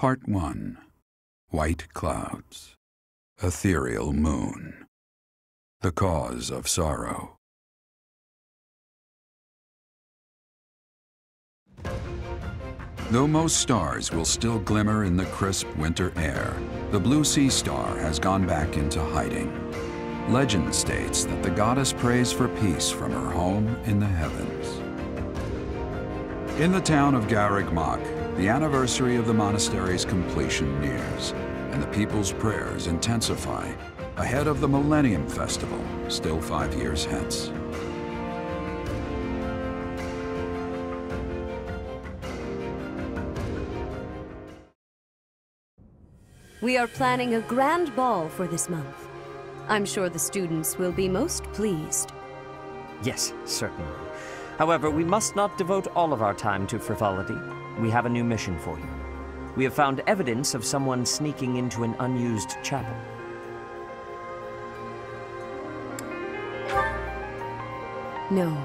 Part 1. White Clouds. Ethereal Moon. The Cause of Sorrow. Though most stars will still glimmer in the crisp winter air, the blue sea star has gone back into hiding. Legend states that the goddess prays for peace from her home in the heavens. In the town of Garreg-Mach, the anniversary of the monastery's completion nears, and the people's prayers intensify ahead of the Millennium Festival, still 5 years hence. We are planning a grand ball for this month. I'm sure the students will be most pleased. Yes, certainly. However, we must not devote all of our time to frivolity. We have a new mission for you. We have found evidence of someone sneaking into an unused chapel. No,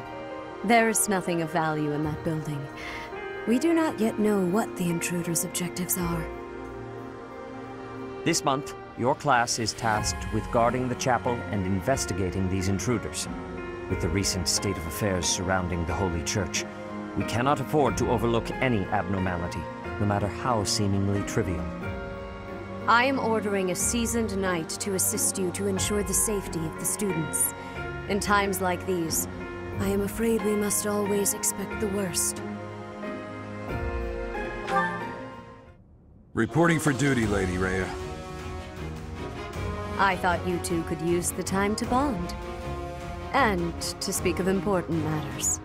there is nothing of value in that building. We do not yet know what the intruder's objectives are. This month, your class is tasked with guarding the chapel and investigating these intruders. With the recent state of affairs surrounding the Holy Church, we cannot afford to overlook any abnormality, no matter how seemingly trivial. I am ordering a seasoned knight to assist you to ensure the safety of the students. In times like these, I am afraid we must always expect the worst. Reporting for duty, Lady Rhea. I thought you two could use the time to bond. And to speak of important matters.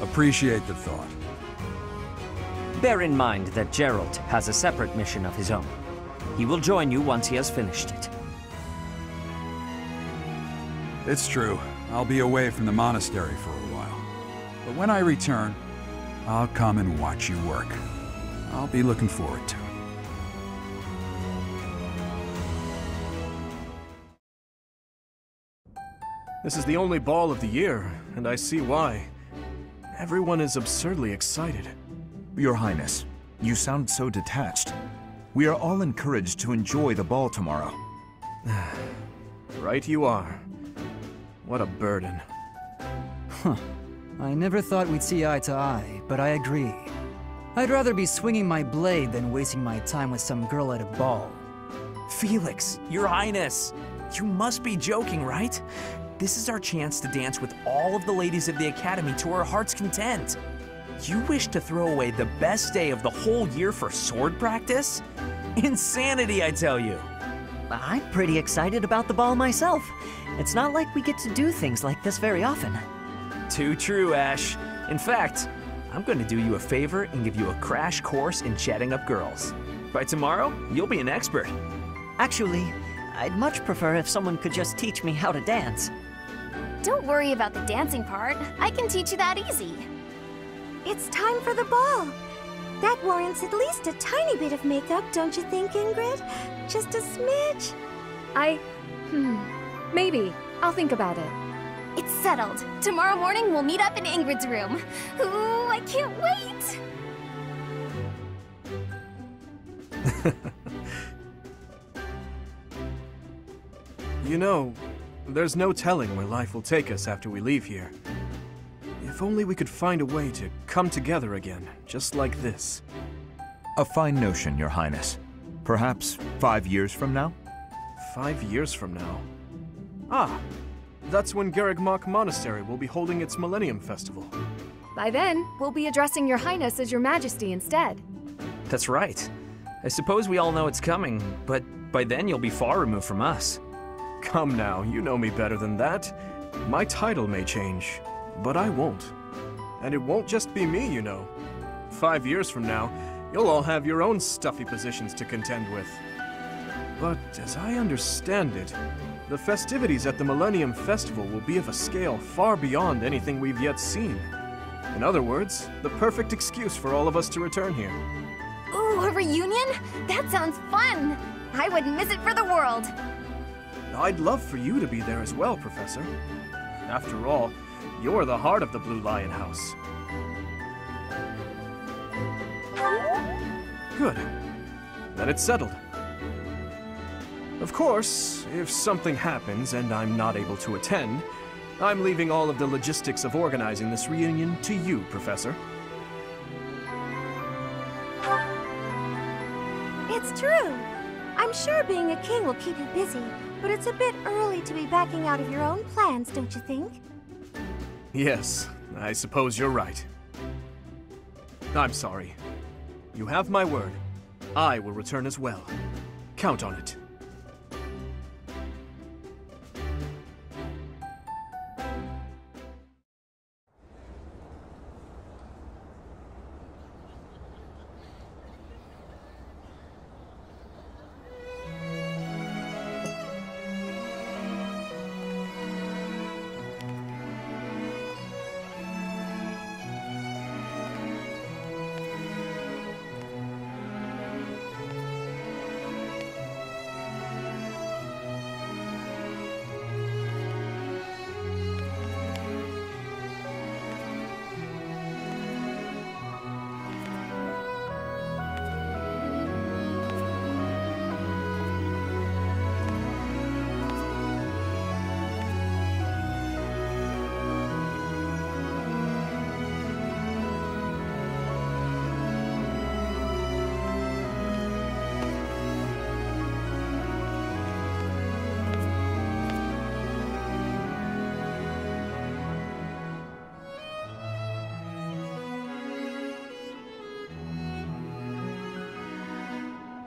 Appreciate the thought. Bear in mind that Gerald has a separate mission of his own. He will join you once he has finished it. It's true. I'll be away from the monastery for a while. But when I return, I'll come and watch you work. I'll be looking forward to it. This is the only ball of the year, and I see why. Everyone is absurdly excited. Your Highness, you sound so detached. We are all encouraged to enjoy the ball tomorrow. Right you are. What a burden. Huh. I never thought we'd see eye to eye, but I agree. I'd rather be swinging my blade than wasting my time with some girl at a ball. Felix, Your Highness, you must be joking, right? This is our chance to dance with all of the ladies of the Academy to our heart's content. You wish to throw away the best day of the whole year for sword practice? Insanity, I tell you. I'm pretty excited about the ball myself. It's not like we get to do things like this very often. Too true, Ash. In fact, I'm going to do you a favor and give you a crash course in chatting up girls. By tomorrow, you'll be an expert. Actually, I'd much prefer if someone could just teach me how to dance. Don't worry about the dancing part. I can teach you that easy. It's time for the ball. That warrants at least a tiny bit of makeup, don't you think, Ingrid? Just a smidge. Maybe. I'll think about it. It's settled. Tomorrow morning we'll meet up in Ingrid's room. Ooh, I can't wait! You know, there's no telling where life will take us after we leave here. If only we could find a way to come together again, just like this. A fine notion, Your Highness. Perhaps 5 years from now? 5 years from now? Ah, that's when Garreg-Mach Monastery will be holding its Millennium Festival. By then, we'll be addressing Your Highness as Your Majesty instead. That's right. I suppose we all know it's coming, but by then you'll be far removed from us. Come now, you know me better than that. My title may change, but I won't. And it won't just be me, you know. 5 years from now, you'll all have your own stuffy positions to contend with. But as I understand it, the festivities at the Millennium Festival will be of a scale far beyond anything we've yet seen. In other words, the perfect excuse for all of us to return here. Ooh, a reunion? That sounds fun! I wouldn't miss it for the world! I'd love for you to be there as well, Professor. After all, you're the heart of the Blue Lion House. Good. Then it's settled. Of course, if something happens and I'm not able to attend, I'm leaving all of the logistics of organizing this reunion to you, Professor. It's true. I'm sure being a king will keep you busy, but it's a bit early to be backing out of your own plans, don't you think? Yes, I suppose you're right. I'm sorry. You have my word. I will return as well. Count on it.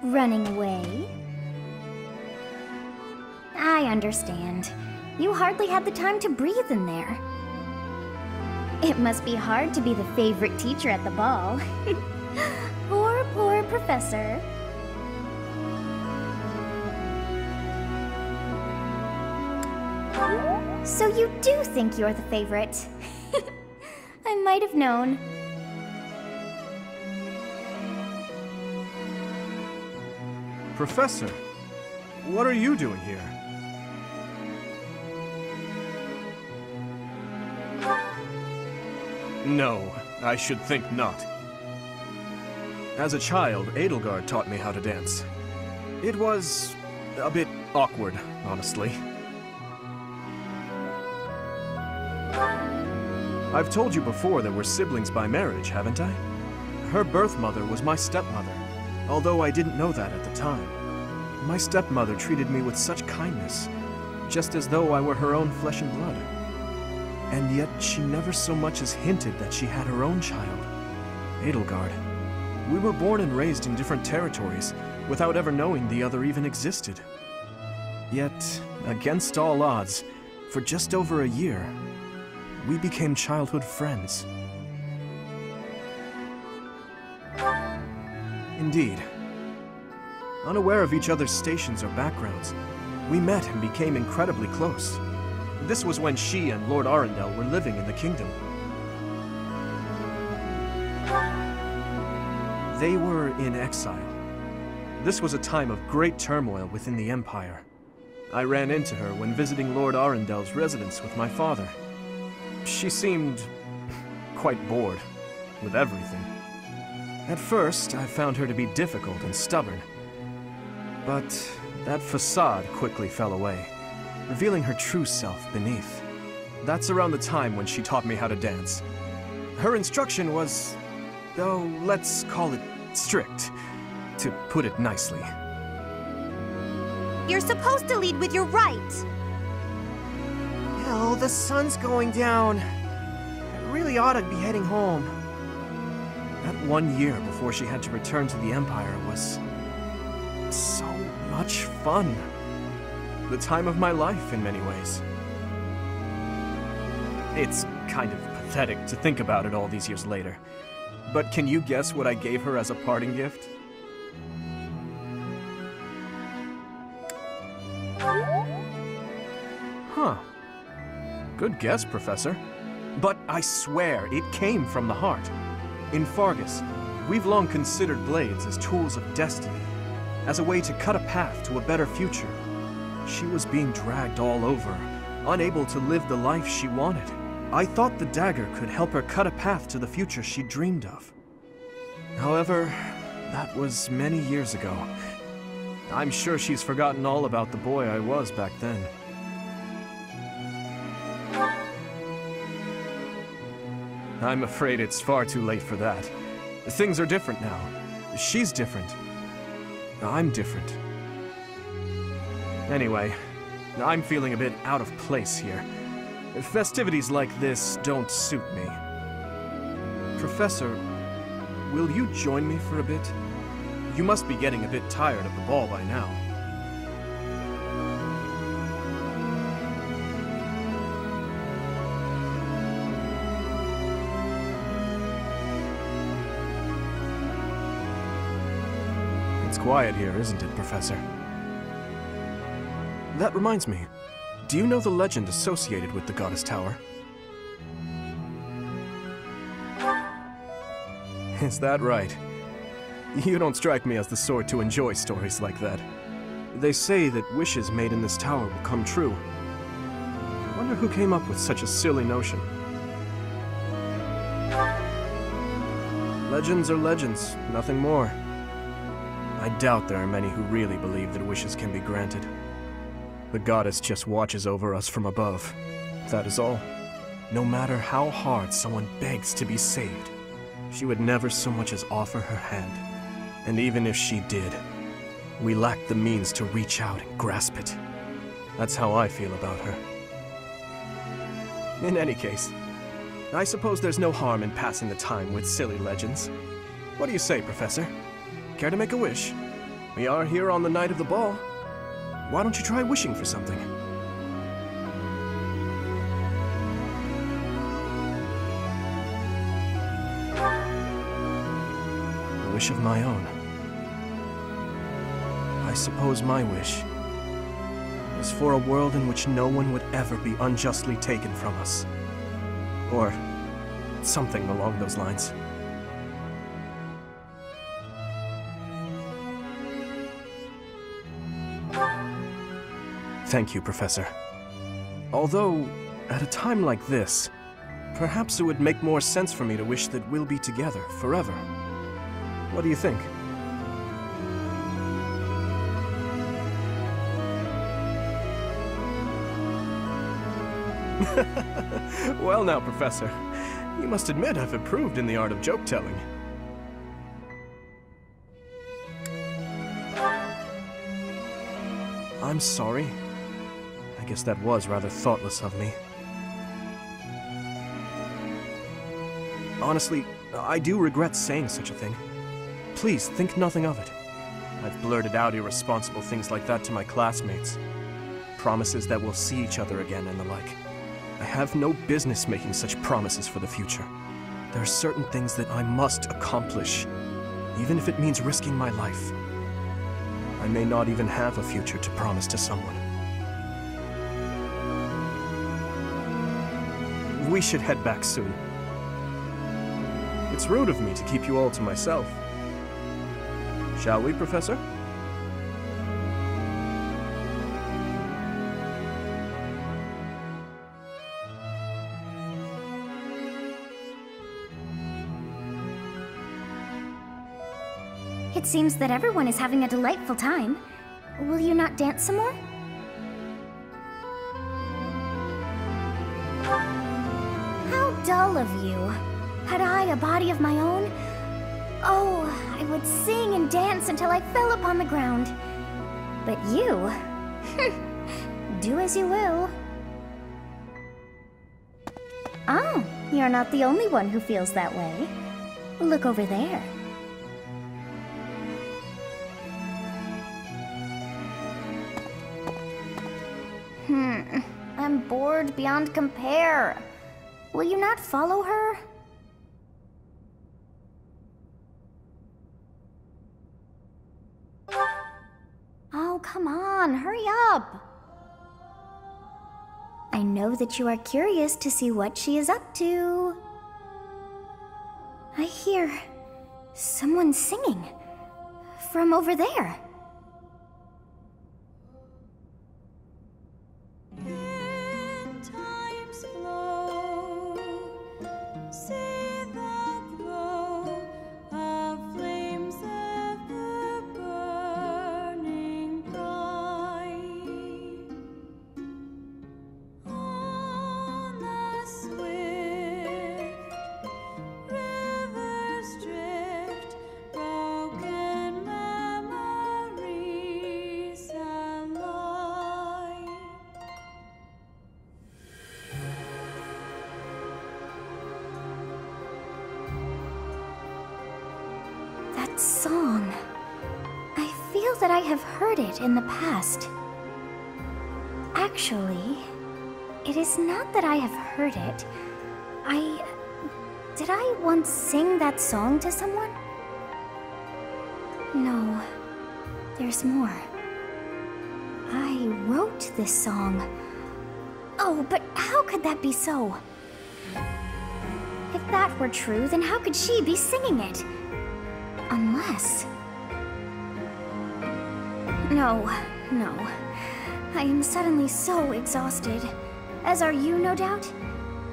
Running away? I understand. You hardly had the time to breathe in there. It must be hard to be the favorite teacher at the ball. Poor professor. So you do think you're the favorite? I might have known. Professor, what are you doing here? No, I should think not. As a child, Edelgard taught me how to dance. It was a bit awkward, honestly. I've told you before that we're siblings by marriage, haven't I? Her birth mother was my stepmother, although I didn't know that at the time. My stepmother treated me with such kindness, just as though I were her own flesh and blood. And yet she never so much as hinted that she had her own child, Edelgard. We were born and raised in different territories, without ever knowing the other even existed. Yet, against all odds, for just over a year, we became childhood friends. Indeed. Unaware of each other's stations or backgrounds, we met and became incredibly close. This was when she and Lord Arundel were living in the kingdom. They were in exile. This was a time of great turmoil within the Empire. I ran into her when visiting Lord Arundel's residence with my father. She seemed quite bored with everything. At first, I found her to be difficult and stubborn. But that facade quickly fell away, revealing her true self beneath. That's around the time when she taught me how to dance. Her instruction was, though, let's call it strict, to put it nicely. You're supposed to lead with your right. Oh, the sun's going down. I really ought to be heading home. That 1 year before she had to return to the Empire was so much fun. The time of my life in many ways. It's kind of pathetic to think about it all these years later. But can you guess what I gave her as a parting gift? Huh. Good guess, Professor. But I swear, it came from the heart. In Fargus, we've long considered blades as tools of destiny, as a way to cut a path to a better future. She was being dragged all over, unable to live the life she wanted. I thought the dagger could help her cut a path to the future she dreamed of. However, That was many years ago. I'm sure she's forgotten all about the boy I was back then. I'm afraid it's far too late for that. Things are different now. She's different. I'm different. Anyway, I'm feeling a bit out of place here. Festivities like this don't suit me. Professor, will you join me for a bit? You must be getting a bit tired of the ball by now. It's quiet here, isn't it, Professor? That reminds me. Do you know the legend associated with the Goddess Tower? Is that right? You don't strike me as the sort to enjoy stories like that. They say that wishes made in this tower will come true. I wonder who came up with such a silly notion. Legends are legends, nothing more. I doubt there are many who really believe that wishes can be granted. The goddess just watches over us from above. That is all. No matter how hard someone begs to be saved, she would never so much as offer her hand. And even if she did, we lack the means to reach out and grasp it. That's how I feel about her. In any case, I suppose there's no harm in passing the time with silly legends. What do you say, Professor? Care to make a wish? We are here on the night of the ball. Why don't you try wishing for something? A wish of my own. I suppose my wish is for a world in which no one would ever be unjustly taken from us. Or something along those lines. Thank you, Professor. Although, at a time like this, perhaps it would make more sense for me to wish that we'll be together forever. What do you think? Well now, Professor, you must admit I've improved in the art of joke-telling. I'm sorry. I guess that was rather thoughtless of me. Honestly, I do regret saying such a thing. Please, think nothing of it. I've blurted out irresponsible things like that to my classmates. Promises that we'll see each other again and the like. I have no business making such promises for the future. There are certain things that I must accomplish, even if it means risking my life. I may not even have a future to promise to someone. We should head back soon. It's rude of me to keep you all to myself. Shall we, Professor? It seems that everyone is having a delightful time. Will you not dance some more? How dull of you. Had I a body of my own? Oh, I would sing and dance until I fell upon the ground. But you... do as you will. Oh, you're not the only one who feels that way. Look over there. I'm bored beyond compare. Will you not follow her? Oh, come on, hurry up. I know that you are curious to see what she is up to. I hear someone singing from over there. That song. I feel that I have heard it in the past. Actually, it is not that I have heard it. Did I once sing that song to someone? No, there's more. I wrote this song. Oh, but how could that be so? If that were true, then how could she be singing it? Unless... No. I am suddenly so exhausted. As are you, no doubt?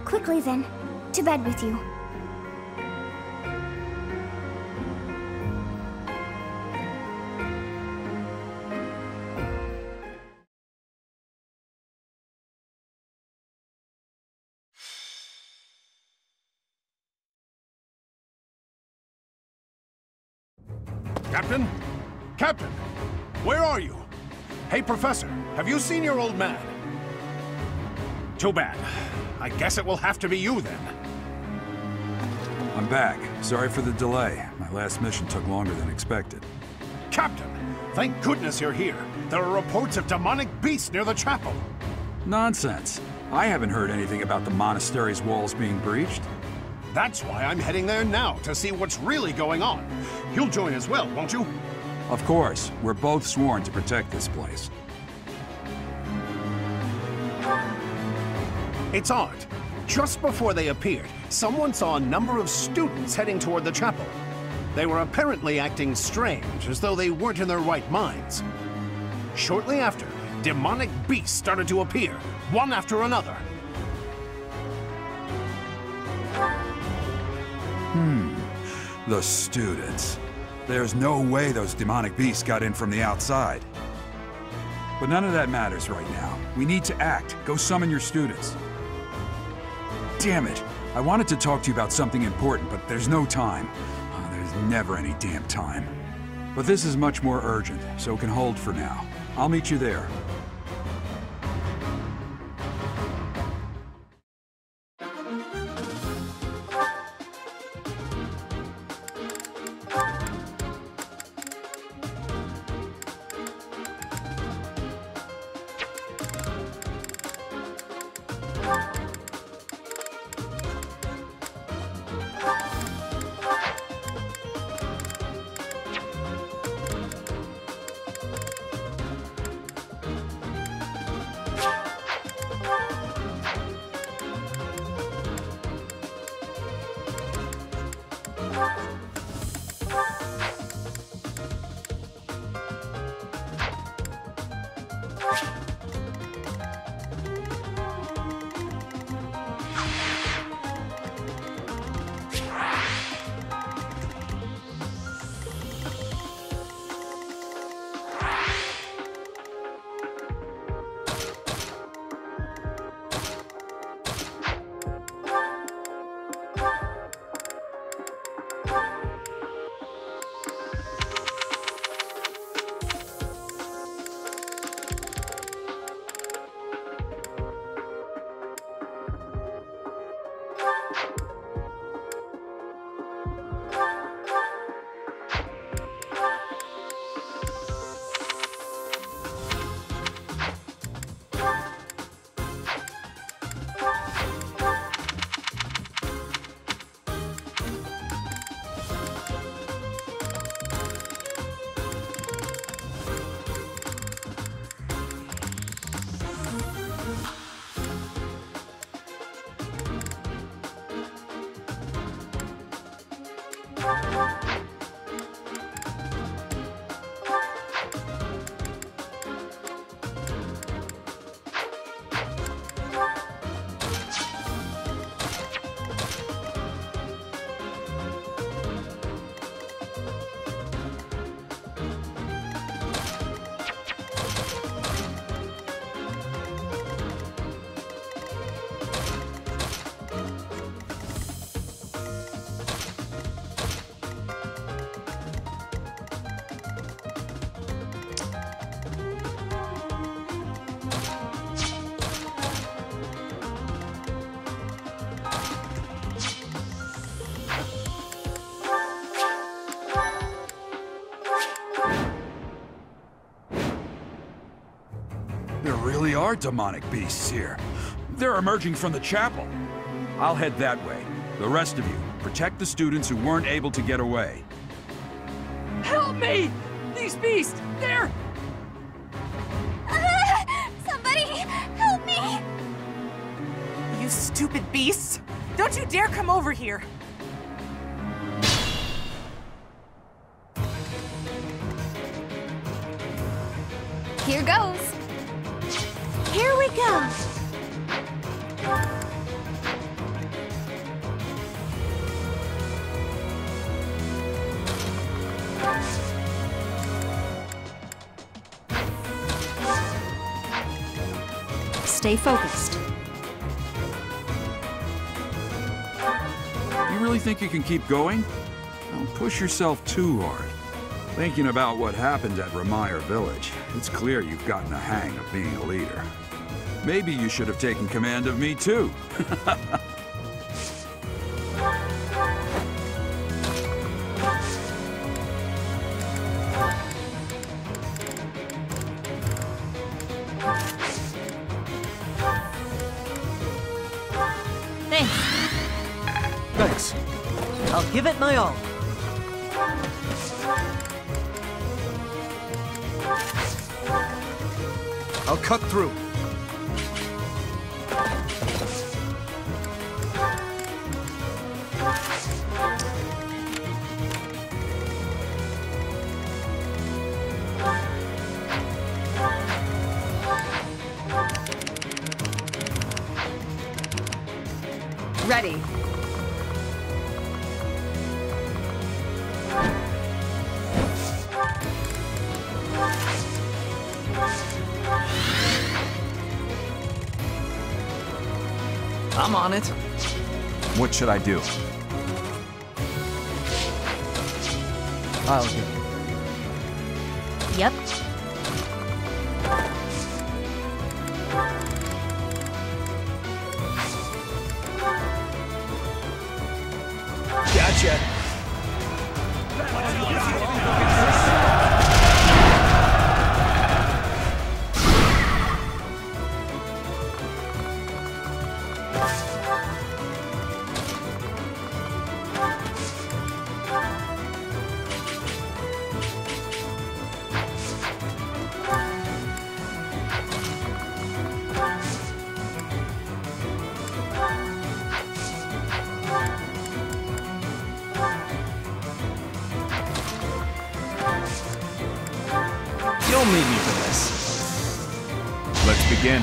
Quickly then, to bed with you. Captain? Captain! Where are you? Hey, Professor, have you seen your old man? Too bad. I guess it will have to be you, then. I'm back. Sorry for the delay. My last mission took longer than expected. Captain, thank goodness you're here. There are reports of demonic beasts near the chapel. Nonsense. I haven't heard anything about the monastery's walls being breached. That's why I'm heading there now, to see what's really going on. You'll join as well, won't you? Of course. We're both sworn to protect this place. It's odd. Just before they appeared, someone saw a number of students heading toward the chapel. They were apparently acting strange, as though they weren't in their right minds. Shortly after, demonic beasts started to appear, one after another. The students. There's no way those demonic beasts got in from the outside. But none of that matters right now. We need to act. Go summon your students. Damn it. I wanted to talk to you about something important, but there's no time. There's never any damn time. But this is much more urgent, so it can hold for now. I'll meet you there. are demonic beasts here. They're emerging from the chapel. I'll head that way. The rest of you, protect the students who weren't able to get away. Help me! These beasts, they're... Somebody, help me! You stupid beasts! Don't you dare come over here! Here goes. Here we go. Stay focused. You really think you can keep going? Don't push yourself too hard. Thinking about what happened at Rameyer Village, it's clear you've gotten a hang of being a leader. Maybe you should have taken command of me too. Thanks. I'll give it my all. I'll cut through. Ready. I'm on it. What should I do? I'll do it. Yep. Gotcha. You'll need me for this. Let's begin.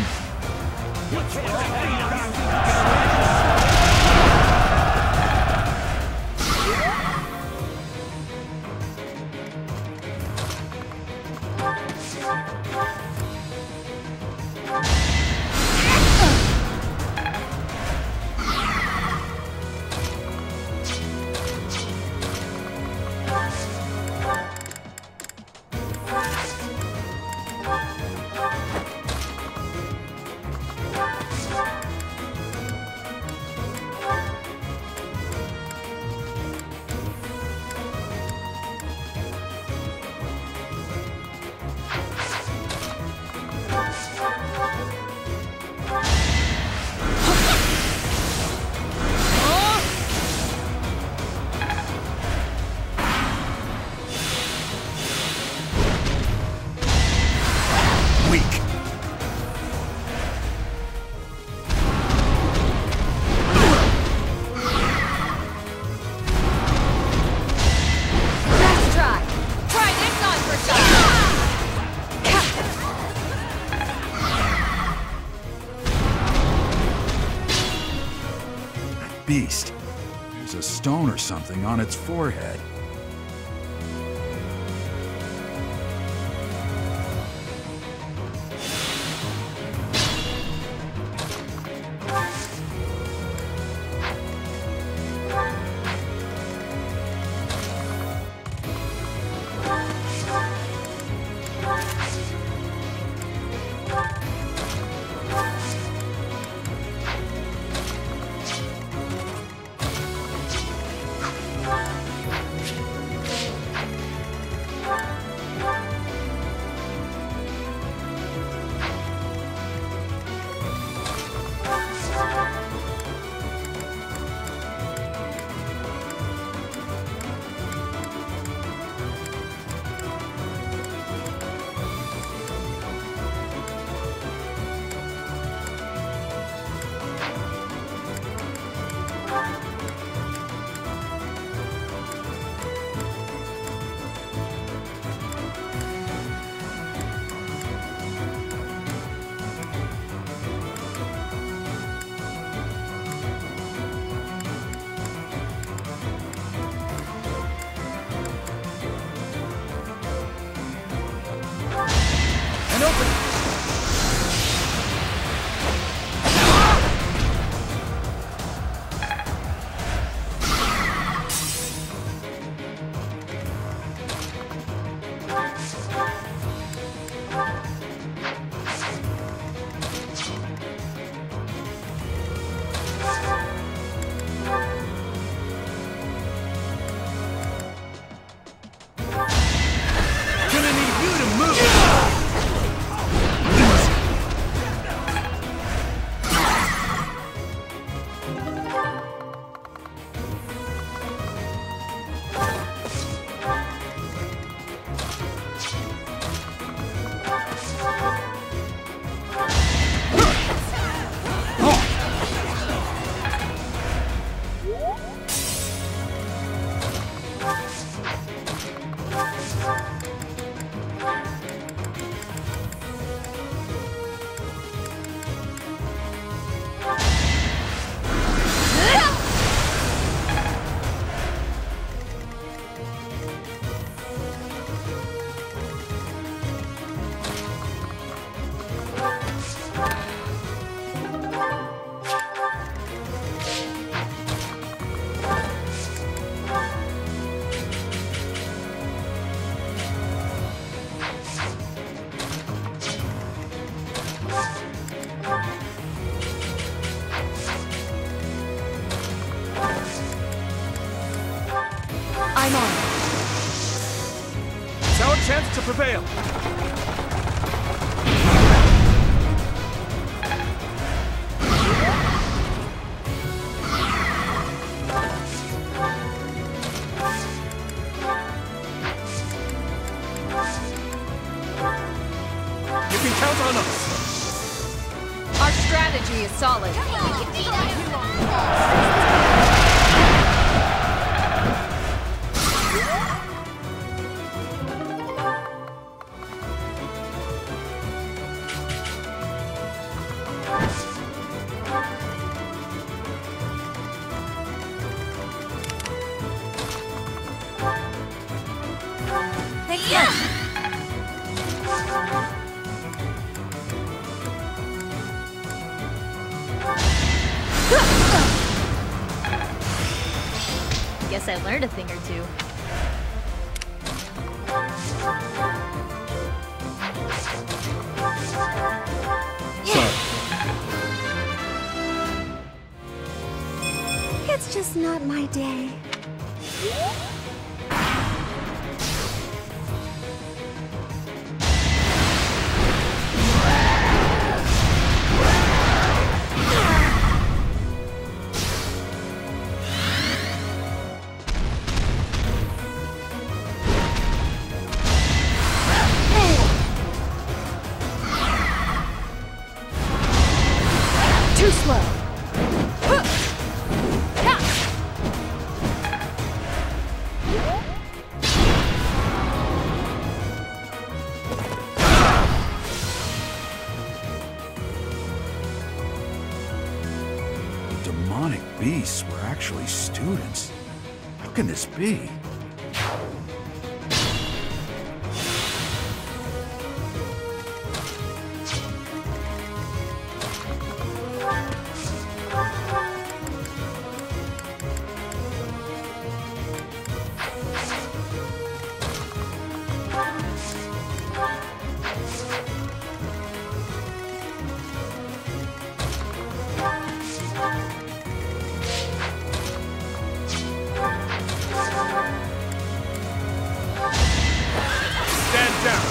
Beast. There's a stone or something on its forehead. I'm on. It's our chance to prevail. You can count on us. Our strategy is solid. Guess I learned a thing or two. It's just not my day. Too slow. Demonic beasts were actually students. How can this be? Stand down.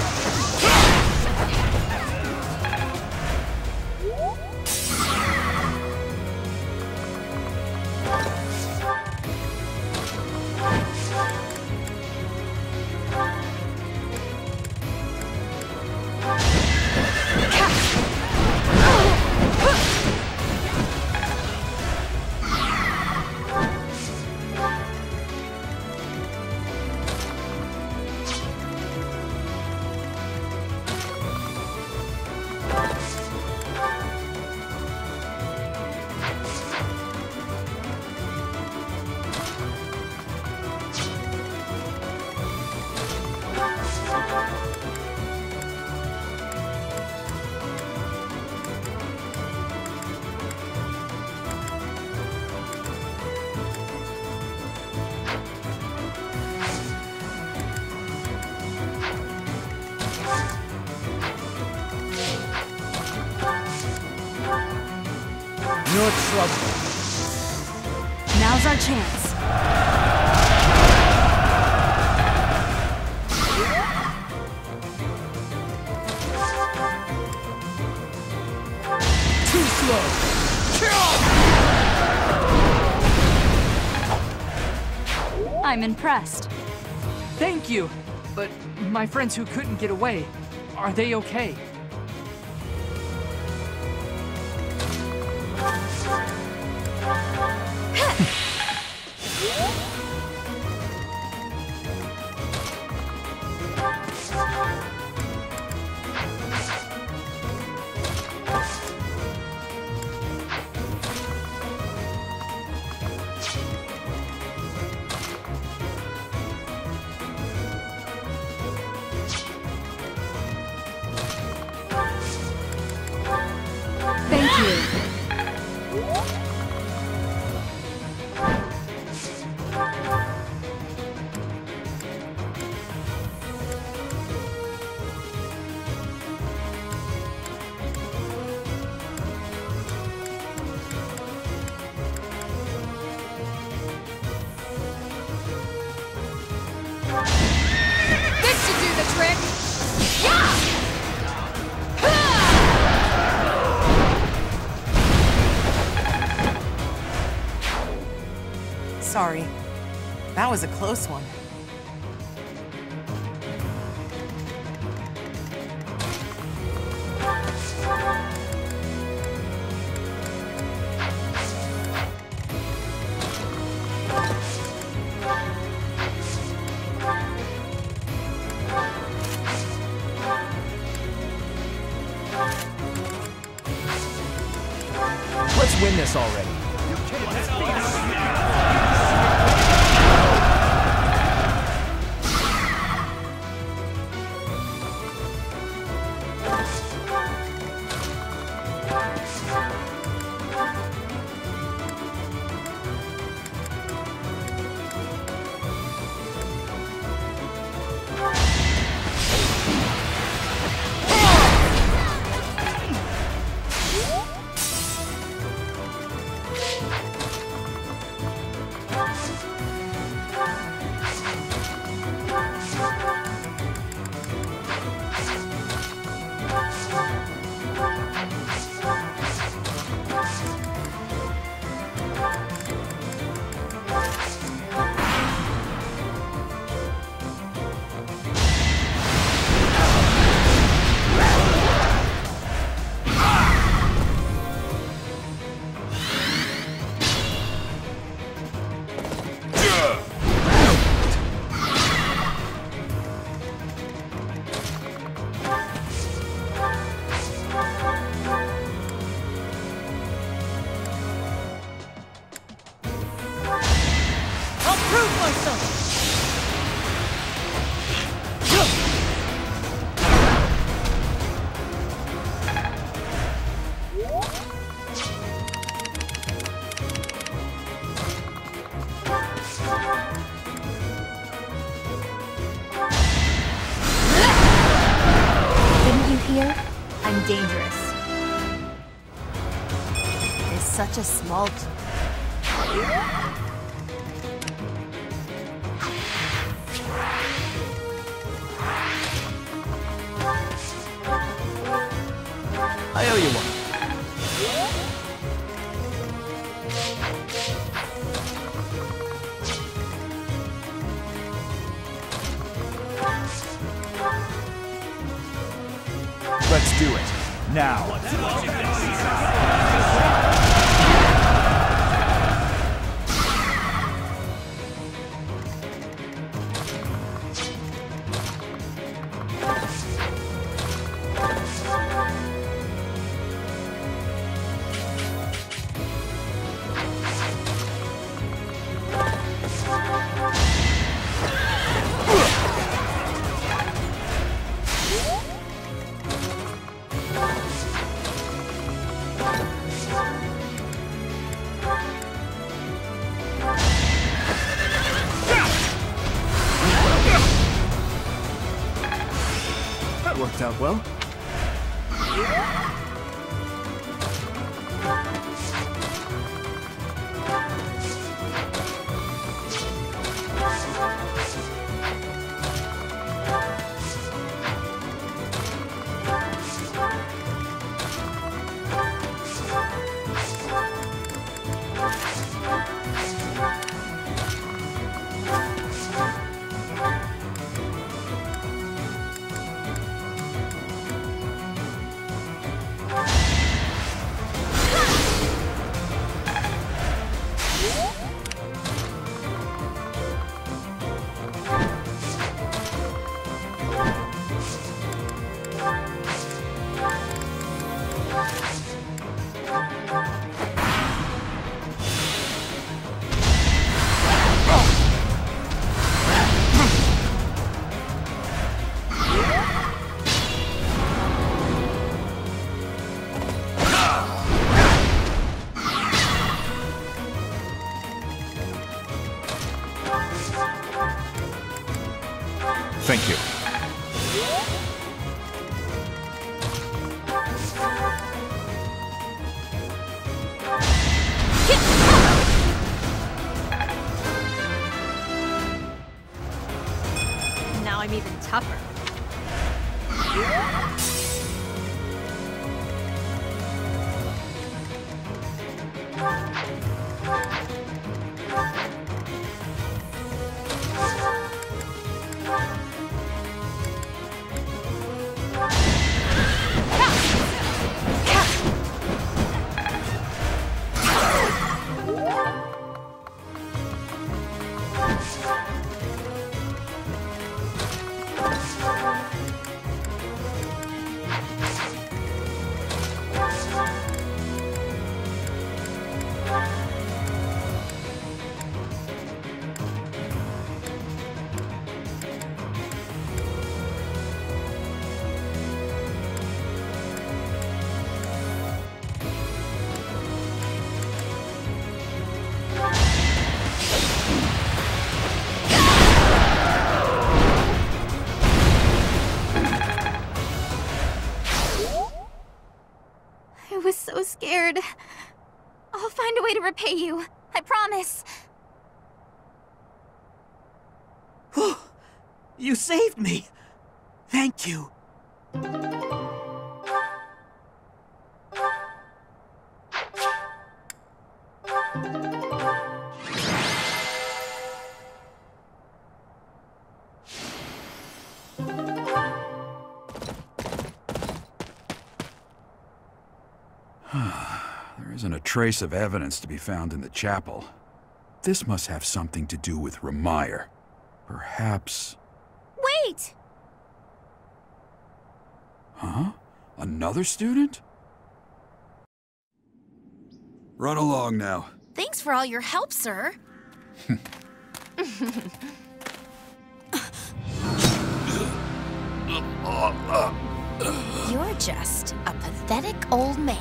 No trouble. Now's our chance. Too slow. I'm impressed. Thank you. But my friends who couldn't get away, are they okay? sorry. That was a close one. Let's win this already. I'm dangerous. It's such a small... I owe you one. Let's do it. Now. Worked out well. Thank you. Now I'm even tougher. scared. I'll find a way to repay you. I promise. You saved me! Thank you. There isn't a trace of evidence to be found in the chapel. This must have something to do with Remire. Perhaps... Wait! Huh? Another student? Run along now. Thanks for all your help, sir. You're just a pathetic old man.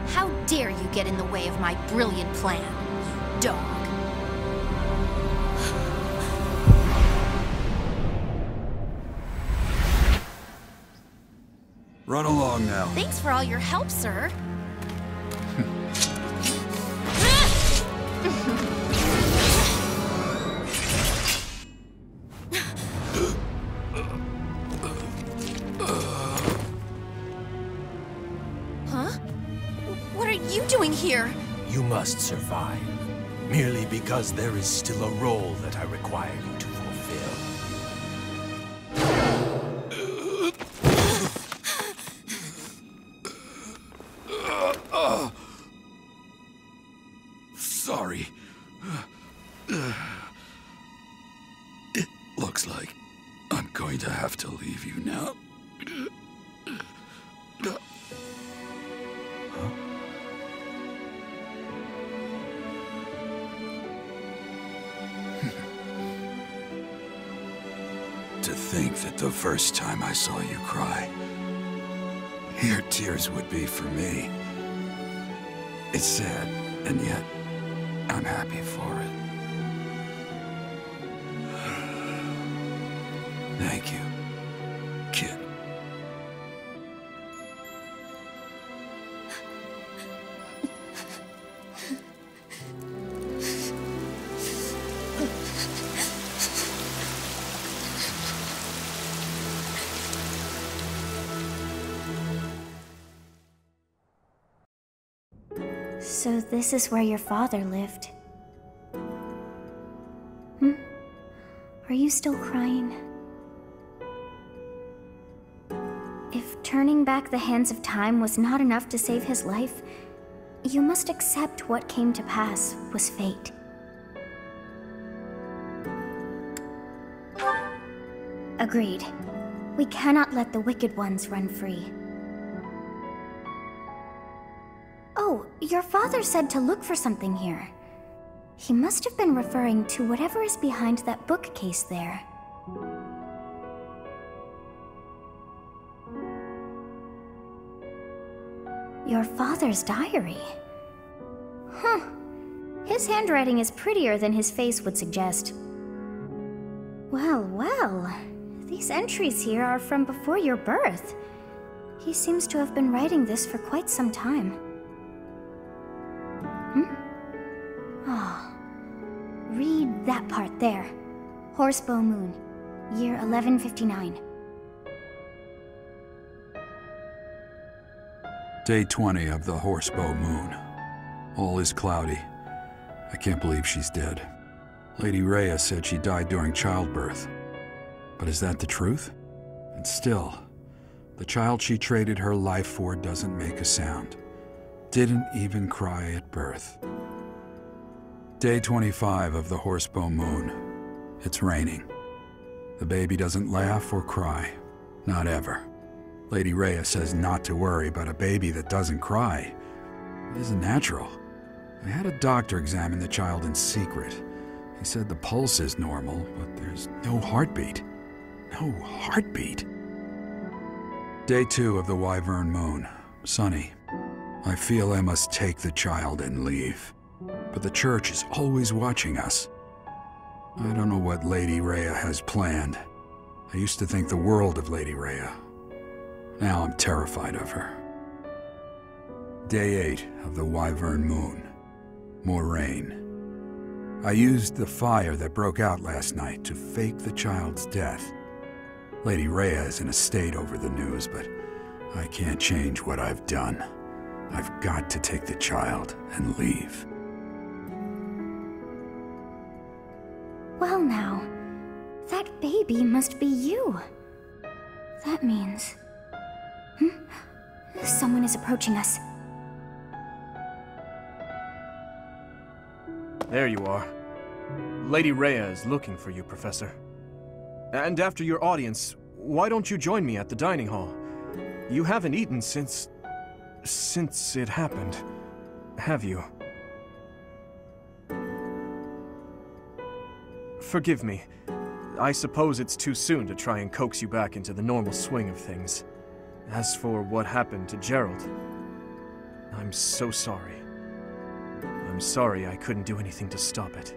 How dare you get in the way of my brilliant plan, you dog. Run along now. Thanks for all your help, sir. Huh? What are you doing here? You must survive, merely because there is still a role that I require you to fulfill. Sorry. It looks like I'm going to have to leave you now. To think that the first time I saw you cry, your tears would be for me. It's sad, and yet I'm happy for it. Thank you, kid. So this is where your father lived. Are you still crying? If turning back the hands of time was not enough to save his life, you must accept what came to pass was fate. Agreed. We cannot let the wicked ones run free. Oh, your father said to look for something here. He must have been referring to whatever is behind that bookcase there. Your father's diary? Huh. His handwriting is prettier than his face would suggest. Well, well. These entries here are from before your birth. He seems to have been writing this for quite some time. Read that part there. Horsebow Moon, year 1159. Day 20 of the Horsebow Moon. All is cloudy. I can't believe she's dead. Lady Rhea said she died during childbirth. But is that the truth? And still, the child she traded her life for doesn't make a sound. Didn't even cry at birth. Day 25 of the Horsebow Moon. It's raining. The baby doesn't laugh or cry. Not ever. Lady Rhea says not to worry, but a baby that doesn't cry isn't natural. I had a doctor examine the child in secret. He said the pulse is normal, but there's no heartbeat. No heartbeat. Day 2 of the Wyvern Moon. Sunny. I feel I must take the child and leave. But the church is always watching us. I don't know what Lady Rhea has planned. I used to think the world of Lady Rhea. Now I'm terrified of her. Day 8 of the Wyvern Moon. More rain. I used the fire that broke out last night to fake the child's death. Lady Rhea is in a state over the news, but I can't change what I've done. I've got to take the child and leave. Well now, that baby must be you. That means... Someone is approaching us. There you are. Lady Rhea is looking for you, Professor. And after your audience, why don't you join me at the dining hall? You haven't eaten since it happened, have you? Forgive me. I suppose it's too soon to try and coax you back into the normal swing of things. As for what happened to Gerald, I'm so sorry. I'm sorry I couldn't do anything to stop it.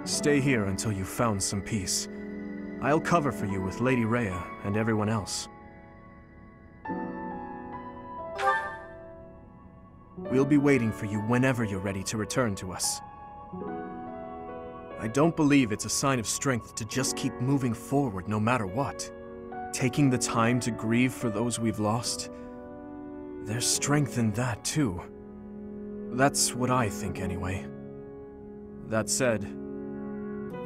Stay here until you've found some peace. I'll cover for you with Lady Rhea and everyone else. We'll be waiting for you whenever you're ready to return to us. I don't believe it's a sign of strength to just keep moving forward no matter what. Taking the time to grieve for those we've lost, there's strength in that too. That's what I think anyway. That said,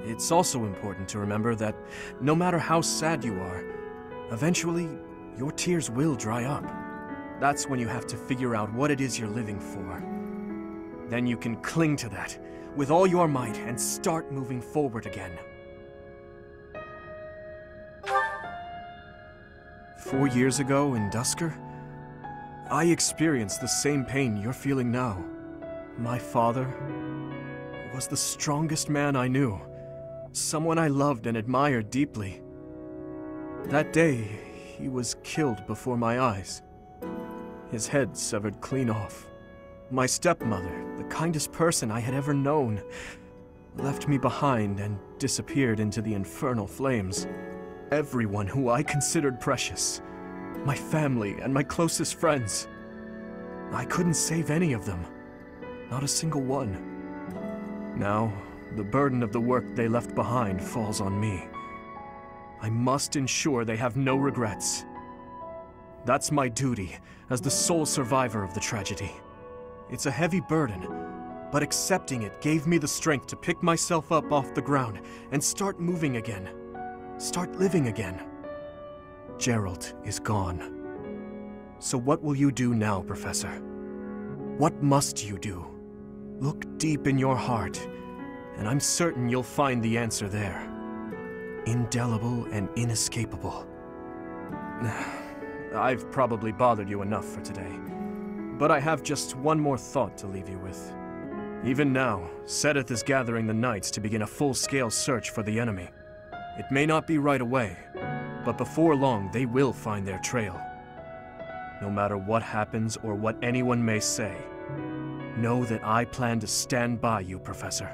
it's also important to remember that no matter how sad you are, eventually your tears will dry up. That's when you have to figure out what it is you're living for. Then you can cling to that with all your might and start moving forward again. 4 years ago in Dusker, I experienced the same pain you're feeling now. My father was the strongest man I knew, someone I loved and admired deeply. That day, he was killed before my eyes. His head severed clean off. My stepmother, the kindest person I had ever known, left me behind and disappeared into the infernal flames. Everyone who I considered precious, my family and my closest friends. I couldn't save any of them, not a single one. Now, the burden of the work they left behind falls on me. I must ensure they have no regrets. That's my duty as the sole survivor of the tragedy. It's a heavy burden, but accepting it gave me the strength to pick myself up off the ground and start moving again. Start living again. Gerald is gone. So what will you do now, Professor? What must you do? Look deep in your heart, and I'm certain you'll find the answer there. Indelible and inescapable. I've probably bothered you enough for today, but I have just one more thought to leave you with. Even now, Sedith is gathering the knights to begin a full-scale search for the enemy. It may not be right away, but before long they will find their trail. No matter what happens or what anyone may say, know that I plan to stand by you, Professor.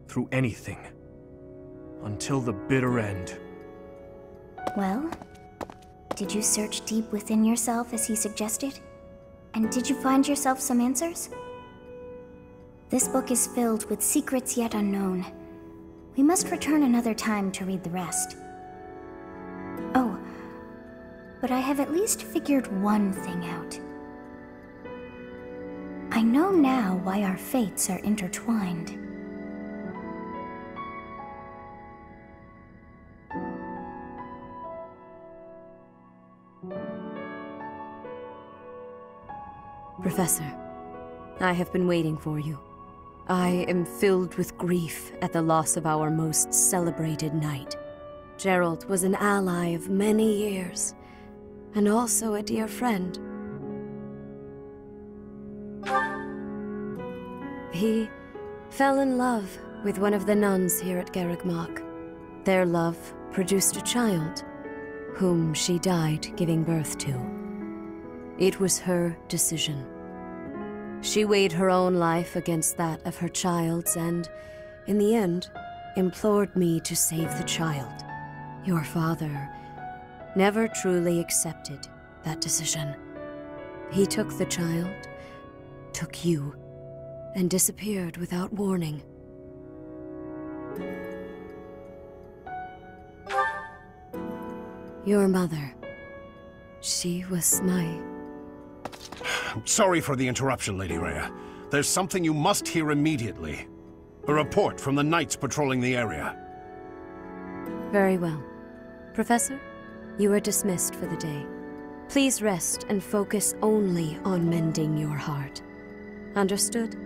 Through anything. Until the bitter end. Well, did you search deep within yourself as he suggested? And did you find yourself some answers? This book is filled with secrets yet unknown. We must return another time to read the rest. Oh, but I have at least figured one thing out. I know now why our fates are intertwined. Professor, I have been waiting for you. I am filled with grief at the loss of our most celebrated knight. Gerald was an ally of many years, and also a dear friend. He fell in love with one of the nuns here at Garreg-Mach. Their love produced a child, whom she died giving birth to. It was her decision. She weighed her own life against that of her child's and, in the end, implored me to save the child. Your father never truly accepted that decision. He took the child, took you, and disappeared without warning. Your mother. She was my... Sorry for the interruption, Lady Rhea. There's something you must hear immediately. A report from the knights patrolling the area. Very well. Professor, you are dismissed for the day. Please rest and focus only on mending your heart. Understood?